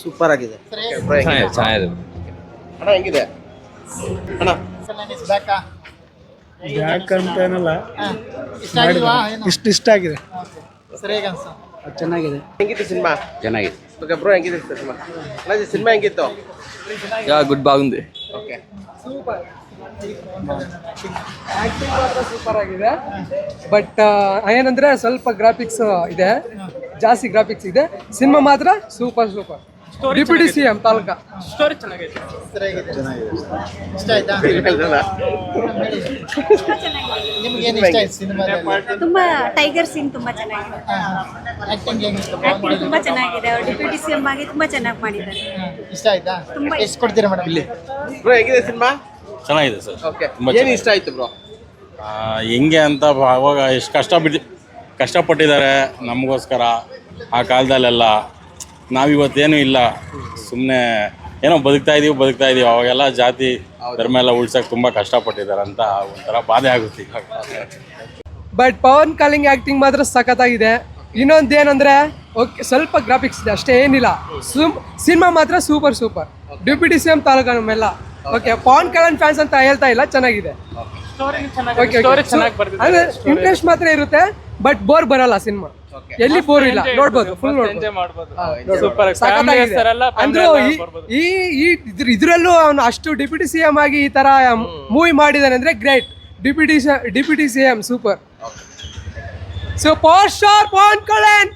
Super ಆಗಿದೆ. ಚೆನ್ನಾಗಿದೆ. ಅಣ್ಣ ಹೆಂಗಿದೆ ಅಣ್ಣ? ಬ್ಯಾಕ್ ಅಂತ ಏನಲ್ಲ, ಇಷ್ಟ ಆಗಿದೆ. ಚೆನ್ನಾಗಿದೆ. ಹೆಂಗಿತ್ತು ಸಿನಿಮಾ? ಚೆನ್ನಾಗಿದೆ. ಓಕೆ ಬ್ರೋ, ಹೆಂಗಿದೆ ಸಿನಿಮಾ? ಅಣ್ಣ ಸಿನಿಮಾ ಹೆಂಗಿತ್ತು? ಗುಡ್ ಬಾಗುಂది. ಓಕೆ ಆಕ್ಟಿಂಗ್ ಮಾತ್ರ ಸೂಪರ್ ಆಗಿದೆ. ಬಟ್ ಏನಂದ್ರೆ ಸ್ವಲ್ಪ ಗ್ರಾಫಿಕ್ಸ್ ಇದೆ, ಜಾಸ್ತಿ ಗ್ರಾಫಿಕ್ಸ್ ಇದೆ. ಸಿನಿಮಾ ಮಾತ್ರ super. Deputy CM taluka story ಚೆನ್ನಾಗಿದೆ. ತುಂಬಾ ಟೈಗರ್ ಸೀನ್ ತುಂಬಾ ಚೆನ್ನಾಗಿದೆ. ಆಕ್ಟಿಂಗ್ ತುಂಬಾ ಚೆನ್ನಾಗಿದೆ. ಡಿಪ್ಯೂಟಿ ಸಿಎಂ ಆಗಿ ತುಂಬಾ ಚೆನ್ನಾಗಿ ಮಾಡಿದ್ದಾರೆ. ಇಷ್ಟ ಆಯ್ತಾ? ತುಂಬಾ ಎಷ್ಟು ಕೊಡ್ತೀರಾ ಮೇಡಮ್ ಇಲ್ಲಿ? ಬ್ರೋ ಹೆಂಗಿದೆ ಸಿನಿಮಾ? ಚೆನ್ನಾಗಿದೆ ಸರ್. ಓಕೆ, ಏನು ಇಷ್ಟ ಆಯ್ತು ಬ್ರೋ? ಹೆಂಗೆ ಅಂತ ಅವಾಗ ಎಷ್ಟು ಕಷ್ಟಪಟ್ಟಿದ್ದಾರೆ ನಮಗೋಸ್ಕರ ಆ ಕಾಲದಲ್ಲೆಲ್ಲ. ನಾವಿವತ್ತೇನು ಇಲ್ಲ, ಸುಮ್ಮನೆ ಏನೋ ಬದುಕ್ತಾ ಇದೀವಿ. ಅವಾಗೆಲ್ಲ ಜಾತಿ ಧರ್ಮ ಎಲ್ಲ ಉಳ್ಸಕ್ಕೆ ತುಂಬ ಕಷ್ಟಪಟ್ಟಿದ್ದಾರೆ ಅಂತ ಒಂಥರ ಬಾಧೆ ಆಗುತ್ತೆ ಇವಾಗ. ಬಟ್ ಪವನ್ ಕಲಿಂಗ್ ಆಕ್ಟಿಂಗ್ ಮಾತ್ರ ಸಖತ್ತಾಗಿದೆ. ಇನ್ನೊಂದೇನಂದ್ರೆ ಓಕೆ, ಸ್ವಲ್ಪ ಗ್ರಾಫಿಕ್ಸ್ ಇದೆ ಅಷ್ಟೇ, ಏನಿಲ್ಲ. ಸಿನಿಮಾ ಮಾತ್ರ ಸೂಪರ್. ಡಿಪ್ಯೂಟಿ ಸಿಎಂ ತಾಲೂಕಾ ನಮ್ಮೆಲ್ಲ. ಓಕೆ, ಪವನ್ ಕಲ್ಯಾಣ್ ಫ್ಯಾನ್ಸ್ ಅಂತ ಹೇಳ್ತಾ ಇಲ್ಲ, ಚೆನ್ನಾಗಿದೆ. ಅಂದ್ರೆ ಇಂಟ್ರೆಸ್ಟ್ ಮಾತ್ರ ಇರುತ್ತೆ, ಬಟ್ ಬೋರ್ ಬರಲ್ಲ ಸಿನಿಮಾ. ಎಲ್ಲಿ ಬೋರ್ ಇಲ್ಲ, ನೋಡ್ಬೋದು, ಫುಲ್ ನೋಡ್ಬೋದು. ಅಂದ್ರೆ ಇದ್ರಲ್ಲೂ ಅವನು ಅಷ್ಟು ಡಿಪ್ಯೂಟಿ ಸಿಎಂ ಆಗಿ ಈ ತರ ಮೂವಿ ಮಾಡಿದಾನೆ ಅಂದ್ರೆ great. Deputy CM super. So power star Pawan Kalyan.